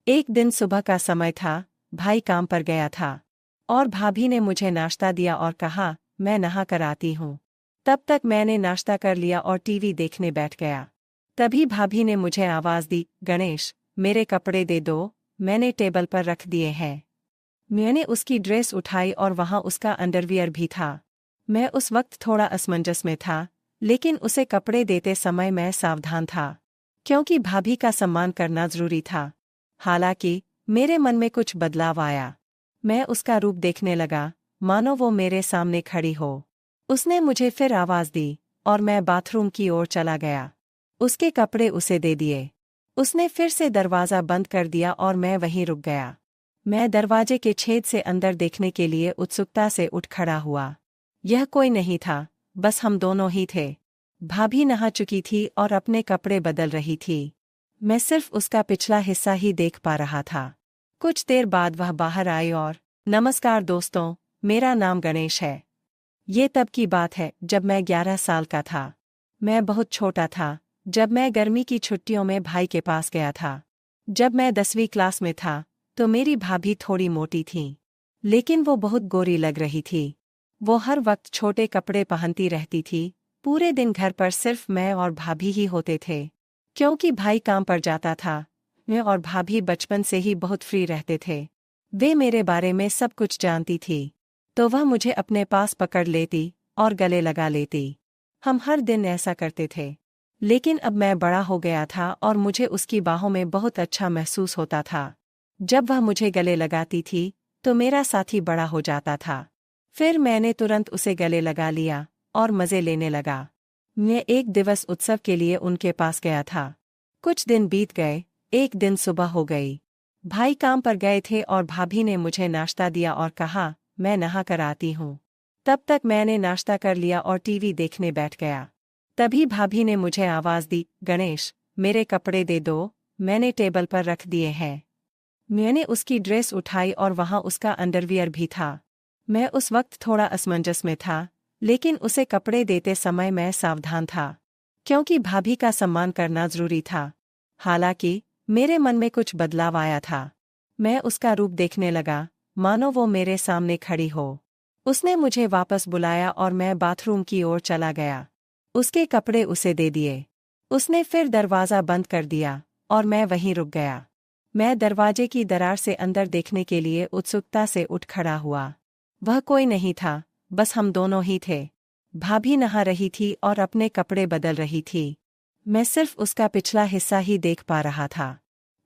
एक दिन सुबह का समय था, भाई काम पर गया था और भाभी ने मुझे नाश्ता दिया और कहा, मैं नहा कर आती हूँ। तब तक मैंने नाश्ता कर लिया और टीवी देखने बैठ गया। तभी भाभी ने मुझे आवाज़ दी, गणेश, मेरे कपड़े दे दो, मैंने टेबल पर रख दिए हैं। मैंने उसकी ड्रेस उठाई और वहाँ उसका अंडरवियर भी था। मैं उस वक्त थोड़ा असमंजस में था, लेकिन उसे कपड़े देते समय मैं सावधान था, क्योंकि भाभी का सम्मान करना जरूरी था। हालांकि मेरे मन में कुछ बदलाव आया। मैं उसका रूप देखने लगा, मानो वो मेरे सामने खड़ी हो। उसने मुझे फिर आवाज़ दी और मैं बाथरूम की ओर चला गया। उसके कपड़े उसे दे दिए। उसने फिर से दरवाज़ा बंद कर दिया और मैं वहीं रुक गया। मैं दरवाजे के छेद से अंदर देखने के लिए उत्सुकता से उठ खड़ा हुआ। यह कोई नहीं था, बस हम दोनों ही थे। भाभी नहा चुकी थी और अपने कपड़े बदल रही थी। मैं सिर्फ उसका पिछला हिस्सा ही देख पा रहा था। कुछ देर बाद वह बाहर आई और, नमस्कार दोस्तों, मेरा नाम गणेश है। ये तब की बात है जब मैं 11 साल का था। मैं बहुत छोटा था जब मैं गर्मी की छुट्टियों में भाई के पास गया था। जब मैं 10वीं क्लास में था तो मेरी भाभी थोड़ी मोटी थी, लेकिन वो बहुत गोरी लग रही थी। वो हर वक्त छोटे कपड़े पहनती रहती थी। पूरे दिन घर पर सिर्फ मैं और भाभी ही होते थे, क्योंकि भाई काम पर जाता था। मैं और भाभी बचपन से ही बहुत फ्री रहते थे। वे मेरे बारे में सब कुछ जानती थी, तो वह मुझे अपने पास पकड़ लेती और गले लगा लेती। हम हर दिन ऐसा करते थे। लेकिन अब मैं बड़ा हो गया था और मुझे उसकी बाहों में बहुत अच्छा महसूस होता था। जब वह मुझे गले लगाती थी तो मेरा साथी बड़ा हो जाता था। फिर मैंने तुरंत उसे गले लगा लिया और मज़े लेने लगा। मैं एक दिवस उत्सव के लिए उनके पास गया था। कुछ दिन बीत गए, एक दिन सुबह हो गई। भाई काम पर गए थे और भाभी ने मुझे नाश्ता दिया और कहा, मैं नहा कर आती हूँ। तब तक मैंने नाश्ता कर लिया और टीवी देखने बैठ गया। तभी भाभी ने मुझे आवाज़ दी, गणेश, मेरे कपड़े दे दो, मैंने टेबल पर रख दिए हैं। मैंने उसकी ड्रेस उठाई और वहाँ उसका अंडरवियर भी था। मैं उस वक्त थोड़ा असमंजस में था, लेकिन उसे कपड़े देते समय मैं सावधान था, क्योंकि भाभी का सम्मान करना जरूरी था। हालांकि मेरे मन में कुछ बदलाव आया था। मैं उसका रूप देखने लगा, मानो वो मेरे सामने खड़ी हो। उसने मुझे वापस बुलाया और मैं बाथरूम की ओर चला गया। उसके कपड़े उसे दे दिए। उसने फिर दरवाज़ा बंद कर दिया और मैं वहीं रुक गया। मैं दरवाजे की दरार से अंदर देखने के लिए उत्सुकता से उठ खड़ा हुआ। वह कोई नहीं था, बस हम दोनों ही थे। भाभी नहा रही थी और अपने कपड़े बदल रही थी। मैं सिर्फ उसका पिछला हिस्सा ही देख पा रहा था।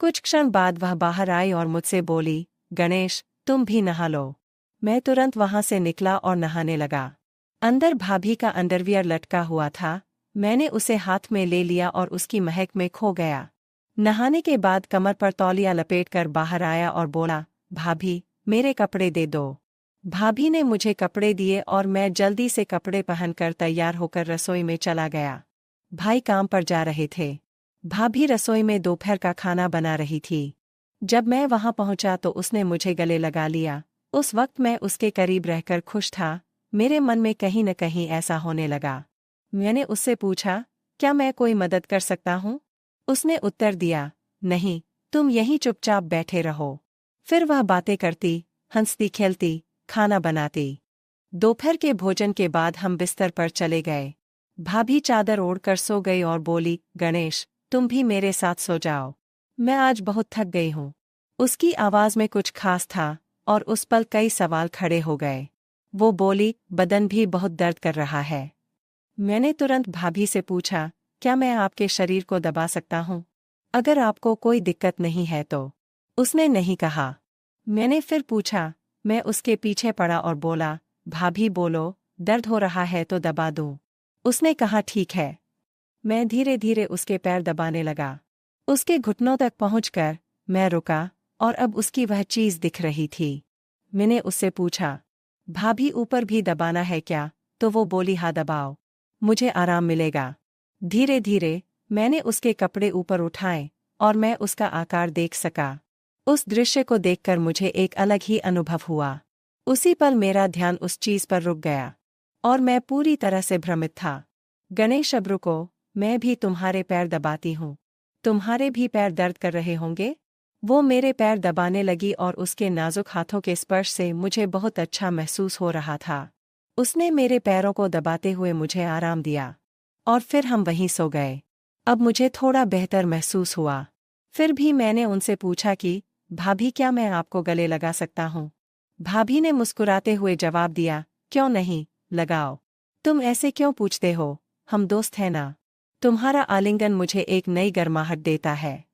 कुछ क्षण बाद वह बाहर आई और मुझसे बोली, गणेश, तुम भी नहा लो। मैं तुरंत वहां से निकला और नहाने लगा। अंदर भाभी का अंडरवियर लटका हुआ था। मैंने उसे हाथ में ले लिया और उसकी महक में खो गया। नहाने के बाद कमर पर तौलिया लपेटकर बाहर आया और बोला, भाभी, मेरे कपड़े दे दो। भाभी ने मुझे कपड़े दिए और मैं जल्दी से कपड़े पहनकर तैयार होकर रसोई में चला गया। भाई काम पर जा रहे थे। भाभी रसोई में दोपहर का खाना बना रही थी। जब मैं वहां पहुंचा तो उसने मुझे गले लगा लिया। उस वक्त मैं उसके करीब रहकर खुश था। मेरे मन में कहीं न कहीं ऐसा होने लगा। मैंने उससे पूछा, क्या मैं कोई मदद कर सकता हूँ? उसने उत्तर दिया, नहीं, तुम यहीं चुपचाप बैठे रहो। फिर वह बातें करती, हंसती खेलती, खाना बनाती। दोपहर के भोजन के बाद हम बिस्तर पर चले गए। भाभी चादर ओढ़कर सो गई और बोली, गणेश, तुम भी मेरे साथ सो जाओ। मैं आज बहुत थक गई हूँ। उसकी आवाज़ में कुछ खास था और उस पल कई सवाल खड़े हो गए। वो बोली, बदन भी बहुत दर्द कर रहा है। मैंने तुरंत भाभी से पूछा, क्या मैं आपके शरीर को दबा सकता हूँ? अगर आपको कोई दिक्कत नहीं है तो। उसने नहीं कहा। मैंने फिर पूछा। मैं उसके पीछे पड़ा और बोला, भाभी बोलो, दर्द हो रहा है तो दबा दूँ। उसने कहा, ठीक है। मैं धीरे धीरे उसके पैर दबाने लगा। उसके घुटनों तक पहुंचकर मैं रुका और अब उसकी वह चीज़ दिख रही थी। मैंने उससे पूछा, भाभी ऊपर भी दबाना है क्या? तो वो बोली, हाँ दबाओ, मुझे आराम मिलेगा। धीरे धीरे मैंने उसके कपड़े ऊपर उठाए और मैं उसका आकार देख सका। उस दृश्य को देखकर मुझे एक अलग ही अनुभव हुआ। उसी पल मेरा ध्यान उस चीज़ पर रुक गया और मैं पूरी तरह से भ्रमित था। गणेश, अब रुको, मैं भी तुम्हारे पैर दबाती हूँ। तुम्हारे भी पैर दर्द कर रहे होंगे? वो मेरे पैर दबाने लगी और उसके नाजुक हाथों के स्पर्श से मुझे बहुत अच्छा महसूस हो रहा था। उसने मेरे पैरों को दबाते हुए मुझे आराम दिया और फिर हम वहीं सो गए। अब मुझे थोड़ा बेहतर महसूस हुआ। फिर भी मैंने उनसे पूछा कि भाभी, क्या मैं आपको गले लगा सकता हूँ? भाभी ने मुस्कुराते हुए जवाब दिया, क्यों नहीं, लगाओ। तुम ऐसे क्यों पूछते हो, हम दोस्त हैं ना। तुम्हारा आलिंगन मुझे एक नई गर्माहट देता है।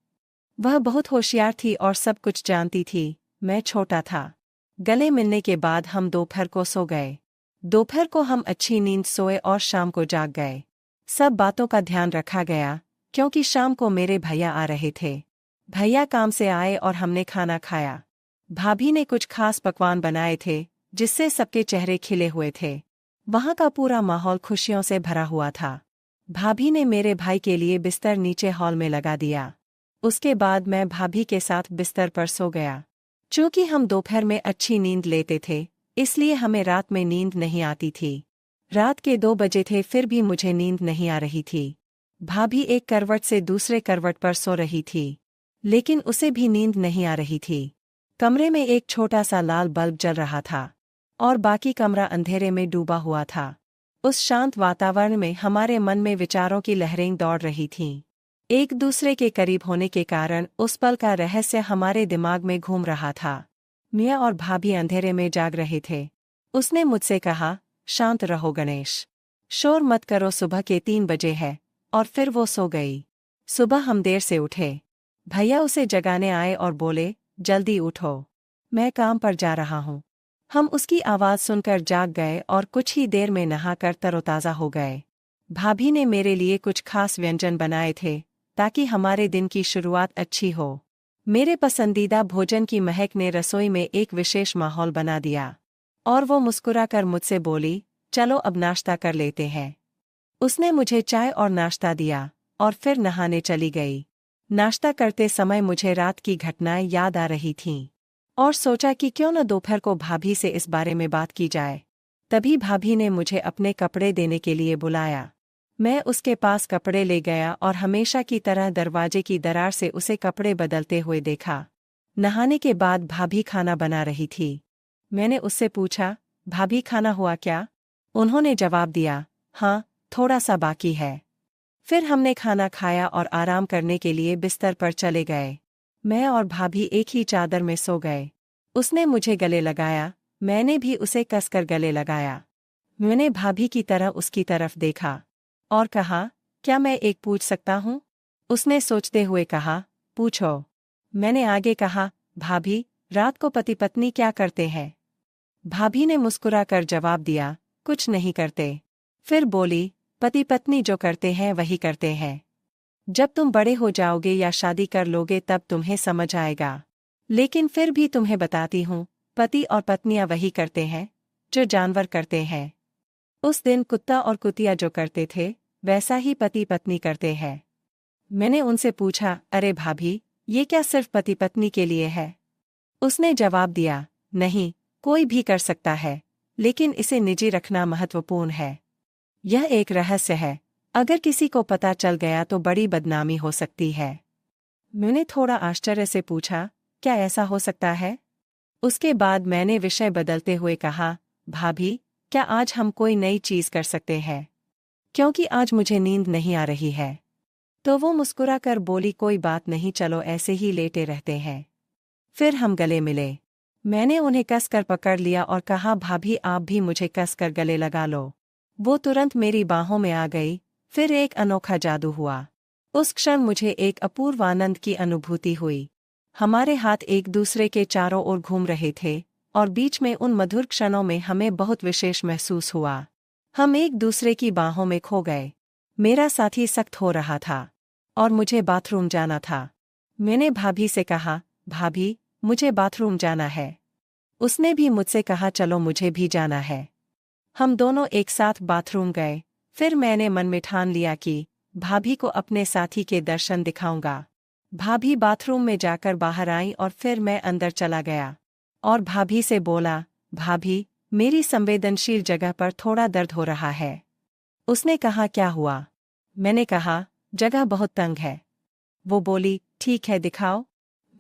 वह बहुत होशियार थी और सब कुछ जानती थी। मैं छोटा था। गले मिलने के बाद हम दोपहर को सो गए। दोपहर को हम अच्छी नींद सोए और शाम को जाग गए। सब बातों का ध्यान रखा गया, क्योंकि शाम को मेरे भैया आ रहे थे। भैया काम से आए और हमने खाना खाया। भाभी ने कुछ खास पकवान बनाए थे, जिससे सबके चेहरे खिले हुए थे। वहाँ का पूरा माहौल खुशियों से भरा हुआ था। भाभी ने मेरे भाई के लिए बिस्तर नीचे हॉल में लगा दिया। उसके बाद मैं भाभी के साथ बिस्तर पर सो गया। चूंकि हम दोपहर में अच्छी नींद लेते थे, इसलिए हमें रात में नींद नहीं आती थी। रात के 2 बजे थे, फिर भी मुझे नींद नहीं आ रही थी। भाभी एक करवट से दूसरे करवट पर सो रही थी, लेकिन उसे भी नींद नहीं आ रही थी। कमरे में एक छोटा सा लाल बल्ब जल रहा था और बाकी कमरा अंधेरे में डूबा हुआ था। उस शांत वातावरण में हमारे मन में विचारों की लहरें दौड़ रही थीं। एक दूसरे के करीब होने के कारण उस पल का रहस्य हमारे दिमाग में घूम रहा था। मियाँ और भाभी अंधेरे में जाग रहे थे। उसने मुझसे कहा, शांत रहो गणेश, शोर मत करो, सुबह के 3 बजे है। और फिर वो सो गई। सुबह हम देर से उठे। भैया उसे जगाने आए और बोले, जल्दी उठो, मैं काम पर जा रहा हूँ। हम उसकी आवाज़ सुनकर जाग गए और कुछ ही देर में नहाकर तरोताज़ा हो गए। भाभी ने मेरे लिए कुछ खास व्यंजन बनाए थे, ताकि हमारे दिन की शुरुआत अच्छी हो। मेरे पसंदीदा भोजन की महक ने रसोई में एक विशेष माहौल बना दिया। और वो मुस्कुराकर मुझसे बोली, चलो अब नाश्ता कर लेते हैं। उसने मुझे चाय और नाश्ता दिया और फिर नहाने चली गई। नाश्ता करते समय मुझे रात की घटनाएं याद आ रही थीं और सोचा कि क्यों न दोपहर को भाभी से इस बारे में बात की जाए। तभी भाभी ने मुझे अपने कपड़े देने के लिए बुलाया। मैं उसके पास कपड़े ले गया और हमेशा की तरह दरवाजे की दरार से उसे कपड़े बदलते हुए देखा। नहाने के बाद भाभी खाना बना रही थी। मैंने उससे पूछा, भाभी खाना हुआ क्या? उन्होंने जवाब दिया, हाँ, थोड़ा सा बाकी है। फिर हमने खाना खाया और आराम करने के लिए बिस्तर पर चले गए। मैं और भाभी एक ही चादर में सो गए। उसने मुझे गले लगाया, मैंने भी उसे कसकर गले लगाया। मैंने भाभी की तरह उसकी तरफ देखा और कहा, क्या मैं एक पूछ सकता हूँ? उसने सोचते हुए कहा, पूछो। मैंने आगे कहा, भाभी, रात को पति पत्नी क्या करते हैं? भाभी ने मुस्कुराकर जवाब दिया, कुछ नहीं करते। फिर बोली, पति पत्नी जो करते हैं वही करते हैं। जब तुम बड़े हो जाओगे या शादी कर लोगे तब तुम्हें समझ आएगा। लेकिन फिर भी तुम्हें बताती हूँ, पति और पत्नियां वही करते हैं जो जानवर करते हैं। उस दिन कुत्ता और कुतिया जो करते थे, वैसा ही पति पत्नी करते हैं। मैंने उनसे पूछा, अरे भाभी, ये क्या सिर्फ पति पत्नी के लिए है? उसने जवाब दिया, नहीं, कोई भी कर सकता है, लेकिन इसे निजी रखना महत्वपूर्ण है। यह एक रहस्य है, अगर किसी को पता चल गया तो बड़ी बदनामी हो सकती है। मैंने थोड़ा आश्चर्य से पूछा, क्या ऐसा हो सकता है? उसके बाद मैंने विषय बदलते हुए कहा, भाभी, क्या आज हम कोई नई चीज़ कर सकते हैं? क्योंकि आज मुझे नींद नहीं आ रही है। तो वो मुस्कुराकर बोली, कोई बात नहीं, चलो ऐसे ही लेटे रहते हैं। फिर हम गले मिले। मैंने उन्हें कसकर पकड़ लिया और कहा, भाभी, आप भी मुझे कसकर गले लगा लो। वो तुरंत मेरी बाहों में आ गई। फिर एक अनोखा जादू हुआ। उस क्षण मुझे एक अपूर्व आनंद की अनुभूति हुई। हमारे हाथ एक दूसरे के चारों ओर घूम रहे थे और बीच में उन मधुर क्षणों में हमें बहुत विशेष महसूस हुआ। हम एक दूसरे की बाहों में खो गए। मेरा साथी सख्त हो रहा था और मुझे बाथरूम जाना था। मैंने भाभी से कहा, भाभी, मुझे बाथरूम जाना है। उसने भी मुझसे कहा, चलो मुझे भी जाना है। हम दोनों एक साथ बाथरूम गए। फिर मैंने मन में ठान लिया कि भाभी को अपने साथी के दर्शन दिखाऊंगा। भाभी बाथरूम में जाकर बाहर आई और फिर मैं अंदर चला गया और भाभी से बोला, भाभी, मेरी संवेदनशील जगह पर थोड़ा दर्द हो रहा है। उसने कहा, क्या हुआ? मैंने कहा, जगह बहुत तंग है। वो बोली, ठीक है, दिखाओ।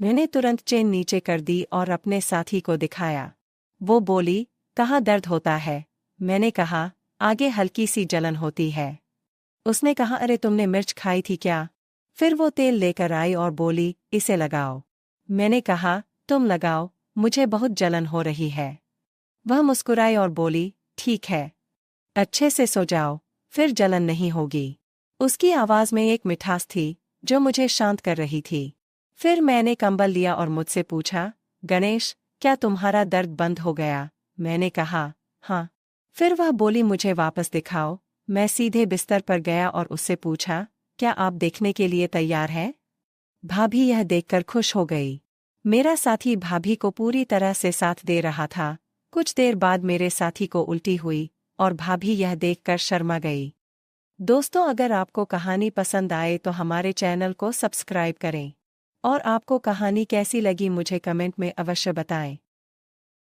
मैंने तुरंत चेन नीचे कर दी और अपने साथी को दिखाया। वो बोली, कहाँ दर्द होता है? मैंने कहा, आगे हल्की सी जलन होती है। उसने कहा, अरे तुमने मिर्च खाई थी क्या? फिर वो तेल लेकर आई और बोली, इसे लगाओ। मैंने कहा, तुम लगाओ, मुझे बहुत जलन हो रही है। वह मुस्कुराई और बोली, ठीक है, अच्छे से सो जाओ, फिर जलन नहीं होगी। उसकी आवाज़ में एक मिठास थी जो मुझे शांत कर रही थी। फिर मैंने कंबल लिया और मुझसे पूछा, गणेश, क्या तुम्हारा दर्द बंद हो गया? मैंने कहा, हाँ। फिर वह बोली, मुझे वापस दिखाओ। मैं सीधे बिस्तर पर गया और उससे पूछा, क्या आप देखने के लिए तैयार हैं? भाभी यह देखकर खुश हो गई। मेरा साथी भाभी को पूरी तरह से साथ दे रहा था। कुछ देर बाद मेरे साथी को उल्टी हुई और भाभी यह देखकर शर्मा गई। दोस्तों, अगर आपको कहानी पसंद आए तो हमारे चैनल को सब्सक्राइब करें और आपको कहानी कैसी लगी मुझे कमेंट में अवश्य बताएं।